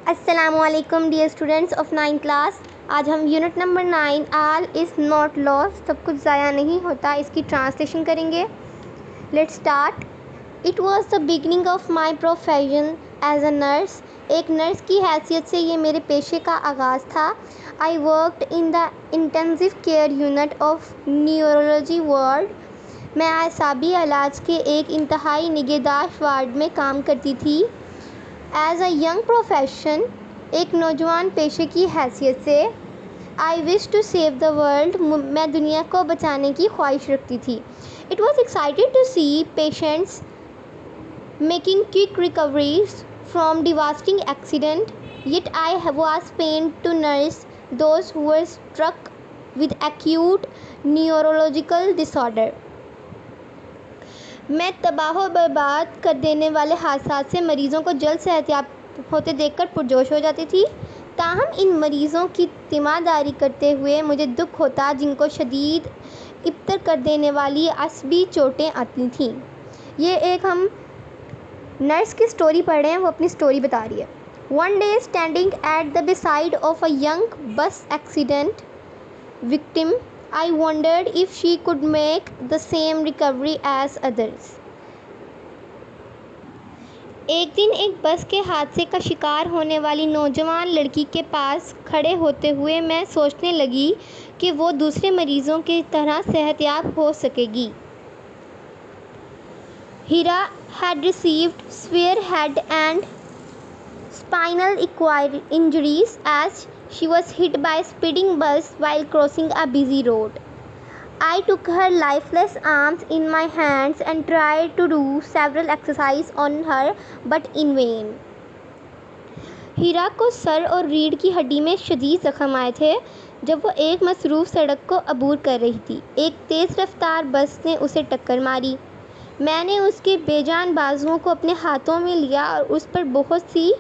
السلام علیکم dear students of 9 class. آج ہم unit number 9 all is not lost, سب کچھ ضائع نہیں ہوتا، اس کی ٹرانسلیشن کریں گے. Let start. It was the beginning of my profession as a nurse. ایک نرس کی حیثیت سے یہ میرے پیشے کا آغاز تھا. I worked in the intensive care unit of neurology ward. میں اعصابی علاج کے ایک انتہائی نگہداشت وارڈ میں کام کرتی تھی. ایز اے ینگ پروفیشن، ایک نوجوان پیشے کی حیثیت سے، I wish to save the world, میں دنیا کو بچانے کی خواہش رکھتی تھی. It was exciting to see patients making quick recoveries from devastating accident, yet I was pained to nurse those who were struck with acute neurological disorder. میں تباہ و برباد کر دینے والے حادثات سے مریضوں کو جلد صحتیاب ہوتے دیکھ کر پرجوش ہو جاتی تھی. تاہم ان مریضوں کی تیمارداری کرتے ہوئے مجھے دکھ ہوتا جن کو شدید ابتر کر دینے والی عصبی چوٹیں آتی تھیں. یہ ایک ہم نرس کی سٹوری پڑھ رہے ہیں، وہ اپنی سٹوری بتا رہی ہے. One day standing at the beside of a young bus accident victim, I wondered if she could make the same recovery as others. ایک دن ایک بس کے حادثے کا شکار ہونے والی نوجوان لڑکی کے پاس کھڑے ہوتے ہوئے میں سوچنے لگی کہ وہ دوسرے مریضوں کی طرح صحتیاب ہو سکے گی. Hira had received severe head and spinal injuries as she was hit by a speeding bus while crossing a busy road. I took her lifeless arms in my hands and tried to do several exercises on her, but in vain. ہیرا کو سر اور ریڑھ کی ہڈی میں شدید زخم آئے تھے جب وہ ایک مصروف سڑک کو عبور کر رہی تھی. ایک تیز رفتار بس نے اسے ٹکر ماری. میں نے اس کے بے جان بازوؤں کو اپنے ہاتھوں میں لیا اور اس پر بہت سی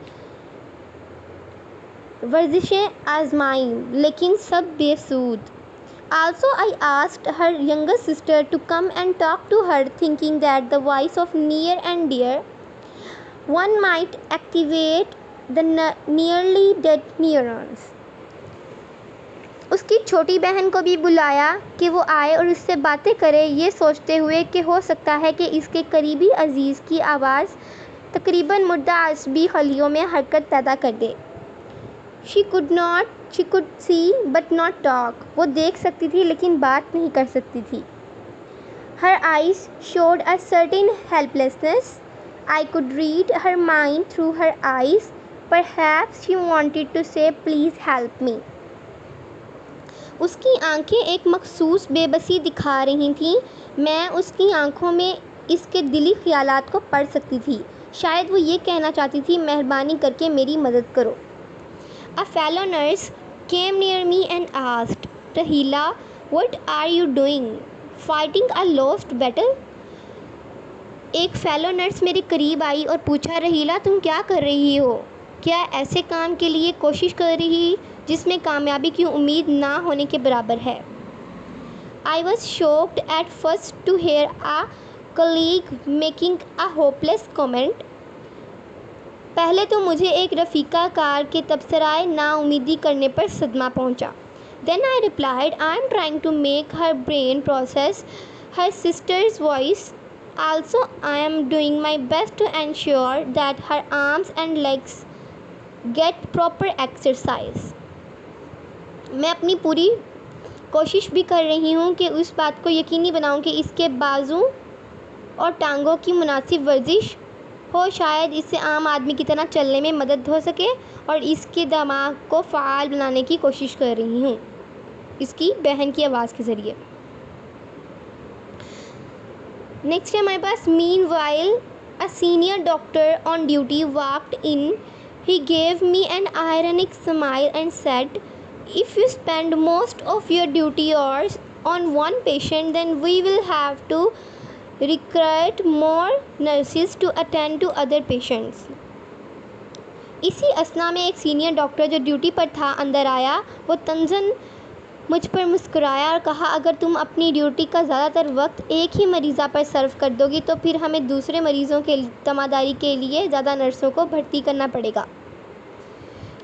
ورزشیں آزمائیں، لیکن سب بے سود. Also, I asked her younger sister to come and talk to her, thinking that the voice of near and dear one might activate the nearly dead neurons. اس کی چھوٹی بہن کو بھی بلایا کہ وہ آئے اور اس سے باتیں کرے، یہ سوچتے ہوئے کہ ہو سکتا ہے کہ اس کے قریبی عزیز کی آواز تقریباً مردہ عصبی خلیوں میں حرکت پیدا کر دے. She could see but not talk. وہ دیکھ سکتی تھی لیکن بات نہیں کر سکتی تھی. Her eyes showed a certain helplessness. I could read her mind through her eyes. Perhaps she wanted to say, "Please help me." اس کی آنکھیں ایک مخصوص بے بسی دکھا رہی تھیں. میں اس کی آنکھوں میں اس کے دلی خیالات کو پڑھ سکتی تھی. شاید وہ یہ کہنا چاہتی تھی، مہربانی کر کے میری مدد کرو. A fellow nurse came near me and asked, "Rahila, what are you doing? Fighting a lost battle?" ایک فیلو نرس میرے قریب آئی اور پوچھا، رہیلا تم کیا کر رہی ہو؟ کیا ایسے کام کے لیے کوشش کر رہی جس میں کامیابی کی امید نہ ہونے کے برابر ہے؟ I was shocked at first to hear a colleague making a hopeless comment. پہلے تو مجھے ایک رفیقہ کار کے تبصرۂ نا امیدی کرنے پر صدمہ پہنچا. Then I replied, I am trying to make her brain process her sister's voice. Also, I am doing my best to ensure that her arms and legs get proper exercise. میں اپنی پوری کوشش بھی کر رہی ہوں کہ اس بات کو یقینی بناؤں کہ اس کے بازو اور ٹانگوں کی مناسب ورزش ہو، شاید اس سے عام آدمی کی طرح چلنے میں مدد ہو سکے، اور اس کے دماغ کو فعال بنانے کی کوشش کر رہی ہوں، اس کی بہن کی آواز کے ذریعے. نیکسٹ ہے ہمارے پاس مین while a senior doctor on duty walked in. He gave me an ironic smile and said, "If you spend most of your duty hours on one patient, then we will have to recruit more nurses to attend to other patients." اسی اثنا میں ایک senior doctor جو duty پر تھا اندر آیا. وہ طنزاً مجھ پر مسکرایا اور کہا، اگر تم اپنی ڈیوٹی کا زیادہ تر وقت ایک ہی مریضہ پر صرف کر دو گی تو پھر ہمیں دوسرے مریضوں کے تیمارداری کے لیے زیادہ نرسوں کو بھرتی کرنا پڑے گا.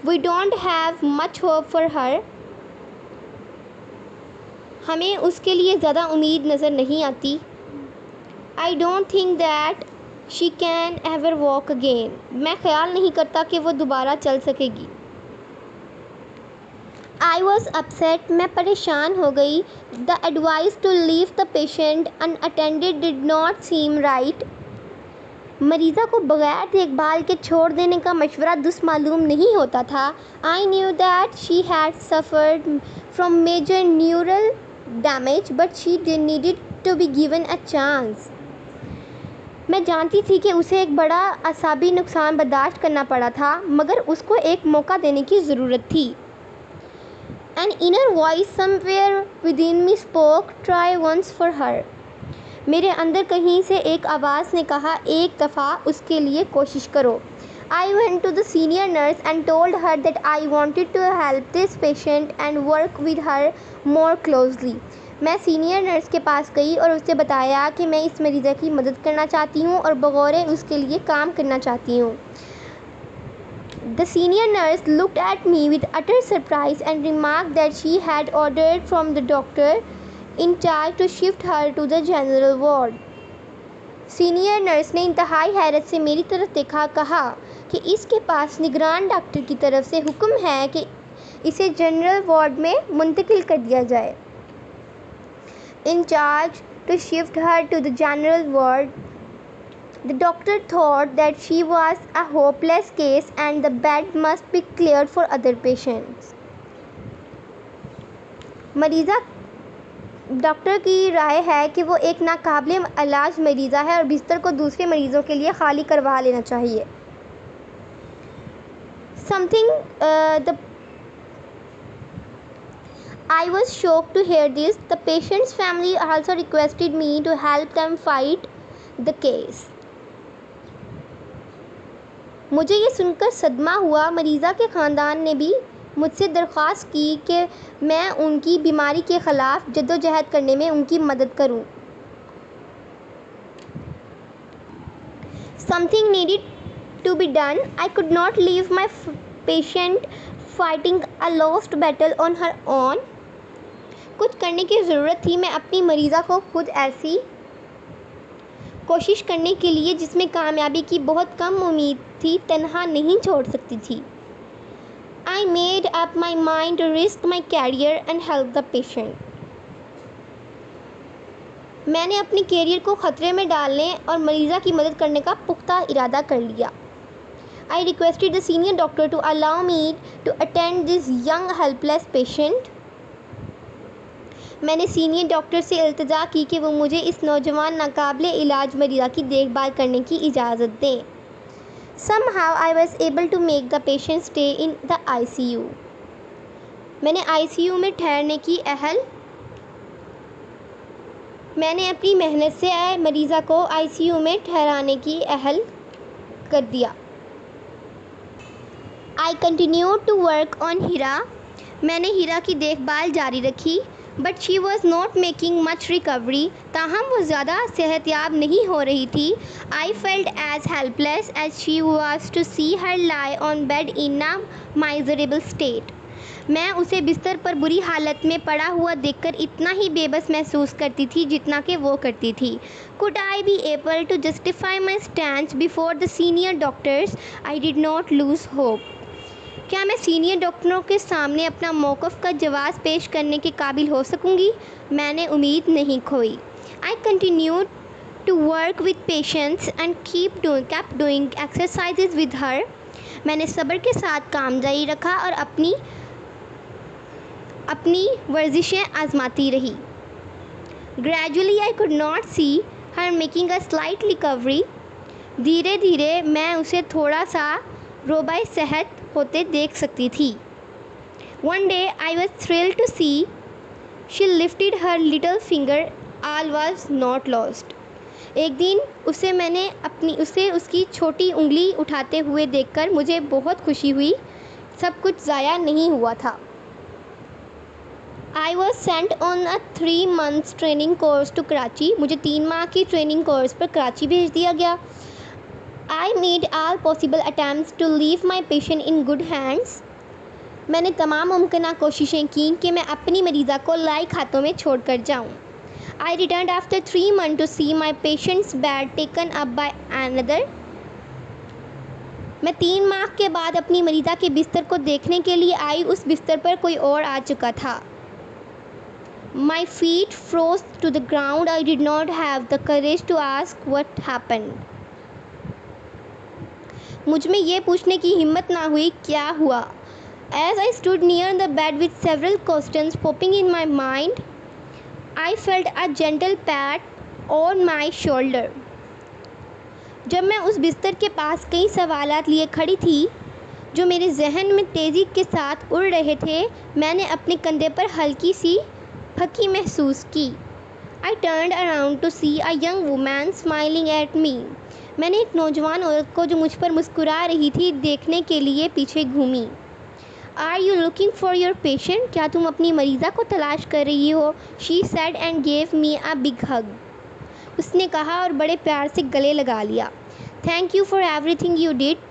We don't have much hope for her. ہمیں اس کے لیے زیادہ امید نظر نہیں آتی. I don't think that she can ever walk again. میں خیال نہیں کرتا کہ وہ دوبارہ چل سکے گی. I was upset. میں پریشان ہو گئی. The advice to leave the patient unattended did not seem right. مریضہ کو بغیر دیکھ بھال کے چھوڑ دینے کا مشورہ درست معلوم نہیں ہوتا تھا. I knew that she had suffered from major neural damage, but she needed to be given a chance. میں جانتی تھی کہ اسے ایک بڑا اعصابی نقصان برداشت کرنا پڑا تھا، مگر اس کو ایک موقع دینے کی ضرورت تھی. An inner voice somewhere within me spoke, try once for her. میرے اندر کہیں سے ایک آواز نے کہا، ایک دفعہ اس کے لیے کوشش کرو. I went to the senior nurse and told her that I wanted to help this patient and work with her more closely. میں سینئر نرس کے پاس گئی اور اسے بتایا کہ میں اس مریضہ کی مدد کرنا چاہتی ہوں اور بغور اس کے لیے کام کرنا چاہتی ہوں. The senior nurse looked at me with utter surprise and remarked that she had ordered from the doctor in charge to shift her to the general ward. Senior nurse نے انتہائی حیرت سے میری طرف دیکھا، کہا کہ اس کے پاس نگران ڈاکٹر کی طرف سے حکم ہے کہ اسے جنرل وارڈ میں منتقل کر دیا جائے. In charge to shift her to the general ward. The doctor thought that she was a hopeless case and the bed must be cleared for other patients. مریضہ ڈاکٹر کی رائے ہے کہ وہ ایک ناقابل علاج مریضہ ہے اور بستر کو دوسرے مریضوں کے لیے خالی کروا لینا چاہیے. I was shocked to hear this. The patient's family also requested me to help them fight the case. مجھے یہ سن کر صدمہ ہوا. مریضہ کے خاندان نے بھی مجھ سے درخواست کی کہ میں ان کی بیماری کے خلاف جدوجہد کرنے میں ان کی مدد کروں. Something needed to be done. I could not leave my patient fighting a lost battle on her own. کچھ کرنے کی ضرورت تھی. میں اپنی مریضہ کو خود ایسی کوشش کرنے کے لیے جس میں کامیابی کی بہت کم امید تھی تنہا نہیں چھوڑ سکتی تھی. I made up my mind to risk my career and help the patient. میں نے اپنے کیریئر کو خطرے میں ڈالنے اور مریضہ کی مدد کرنے کا پختہ ارادہ کر لیا. I requested the senior doctor to allow me to attend this young helpless patient. میں نے سینئر ڈاکٹر سے التجا کی کہ وہ مجھے اس نوجوان ناقابل علاج مریضہ کی دیکھ بھال کرنے کی اجازت دیں. Somehow I was able to make the patient stay in the ICU. میں نے ICU میں ٹھہرنے کی میں نے اپنی محنت سے مریضہ کو ICU میں ٹھہرانے کی اہل کر دیا. I continued to work on Hira. میں نے ہیرا کی دیکھ بھال جاری رکھی. But she was not making much recovery. تاہم وہ زیادہ صحت یاب نہیں ہو رہی تھی. I felt as helpless as she was to see her lie on bed in a miserable state. میں اسے بستر پر بری حالت میں پڑا ہوا دیکھ کر اتنا ہی بے بس محسوس کرتی تھی جتنا کہ وہ کرتی تھی. Could I be able to justify my stance before the senior doctors? I did not lose hope. کیا میں سینئر ڈاکٹروں کے سامنے اپنا موقف کا جواز پیش کرنے کے قابل ہو سکوں گی؟ میں نے امید نہیں کھوئی. I continued to work with patients and kept doing exercises with her. میں نے صبر کے ساتھ کام جاری رکھا اور اپنی ورزشیں آزماتی رہی. Gradually I could not see her making a slight recovery. دھیرے دھیرے میں اسے تھوڑا سا روبہ صحت ہوتے دیکھ سکتی تھی. One day I was thrilled to see she lifted her little finger. All was not lost. ایک دن اسے اس کی چھوٹی انگلی اٹھاتے ہوئے دیکھ کر مجھے بہت خوشی ہوئی. سب کچھ ضائع نہیں ہوا تھا. I was sent on a 3 months training course to Karachi. مجھے 3 ماہ کی ٹریننگ کورس پر کراچی بھیج دیا گیا. I made all possible attempts to leave my patient in good hands. میں نے تمام ممکنہ کوششیں کیں کہ میں اپنی مریضہ کو لائق ہاتھوں میں چھوڑ کر جاؤں. I returned after 3 months to see my patient's bed taken up by another. میں 3 ماہ کے بعد اپنی مریضہ کے بستر کو دیکھنے کے لیے آئی. اس بستر پر کوئی اور آ چکا تھا. My feet froze to the ground. I did not have the courage to ask what happened. مجھ میں یہ پوچھنے کی ہمت نہ ہوئی کیا ہوا. As I stood near the bed with several questions popping in my mind, I felt a gentle pat on my shoulder. جب میں اس بستر کے پاس کئی سوالات لیے کھڑی تھی جو میرے ذہن میں تیزی کے ساتھ اڑ رہے تھے، میں نے اپنے کندھے پر ہلکی سی پھکی محسوس کی. I turned around to see a young woman smiling at me. میں نے ایک نوجوان عورت کو جو مجھ پر مسکرا رہی تھی دیکھنے کے لیے پیچھے گھومی. Are you looking for your patient? کیا تم اپنی مریضہ کو تلاش کر رہی ہو؟ She said and gave me a big hug. اس نے کہا اور بڑے پیار سے گلے لگا لیا. Thank you for everything you did.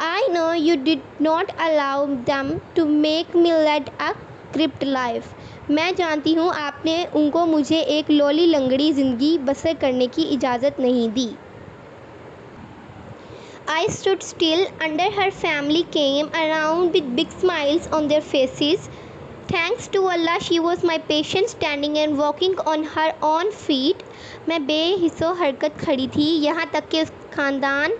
I know you did not allow them to make me lead a crypt life. میں جانتی ہوں آپ نے ان کو مجھے ایک لولی لنگڑی زندگی بسر کرنے کی اجازت نہیں دی. I stood still under her family came around with big smiles on their faces. Thanks to Allah she was my patient standing and walking on her own feet. میں بے حس و حرکت کھڑی تھی یہاں تک کہ اس خاندان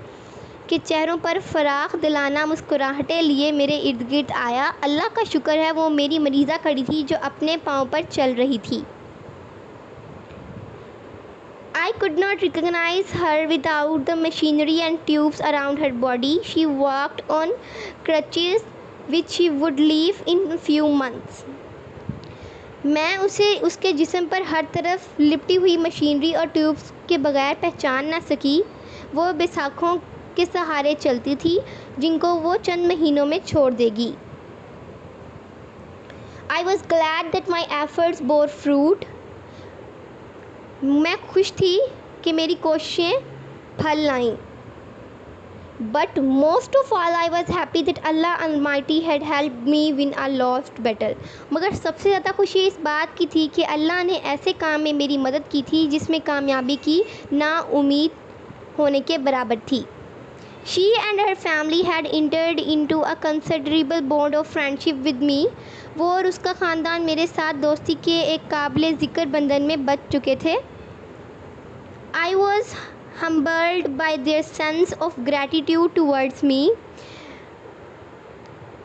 کے چہروں پر فراخ دلانہ مسکراہٹیں لیے میرے ارد گرد آیا. اللہ کا شکر ہے وہ میری مریضہ کھڑی تھی جو اپنے پاؤں پر چل رہی تھی. I could not recognize her without the machinery and tubes around her body. She walked on crutches which she would leave in a few months. میں اسے اس کے جسم پر ہر طرف لپٹی ہوئی مشینری اور ٹیوبس کے بغیر پہچان نہ سکی. وہ بیساکھوں کے سہارے چلتی تھی جن کو وہ چند مہینوں میں چھوڑ دے گی. I was glad that my efforts bore fruit. میں خوش تھی کہ میری کوششیں پھل لائیں. But most of all I was happy that Allah Almighty had helped me win a lost battle. مگر سب سے زیادہ خوشی اس بات کی تھی کہ اللہ نے ایسے کام میں میری مدد کی تھی جس میں کامیابی کی نا امید ہونے کے برابر تھی. She and her family had entered into a considerable bond of friendship with me. وہ اور اس کا خاندان میرے ساتھ دوستی کے ایک قابل ذکر بندھن میں بچ چکے تھے. I was humbled by their sense of gratitude towards me.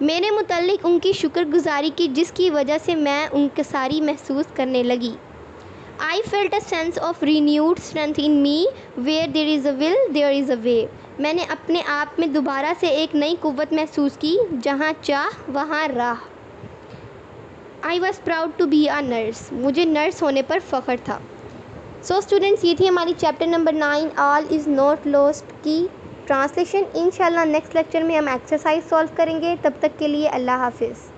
میرے متعلق ان کی شکر گزاری کی جس کی وجہ سے میں انکساری محسوس کرنے لگی. I felt a sense of renewed strength in me. Where there is a will, there is a way. میں نے اپنے آپ میں دوبارہ سے ایک نئی قوت محسوس کی. جہاں چاہ وہاں راہ. I was proud to be a nurse. مجھے نرس ہونے پر فخر تھا. سو اسٹوڈنٹس یہ تھی ہماری chapter number 9 all is not last کی ٹرانسلیشن. انشاءاللہ نیکسٹ لیکچر میں ہم ایکسرسائز سولو کریں گے. تب تک کے لیے اللہ حافظ.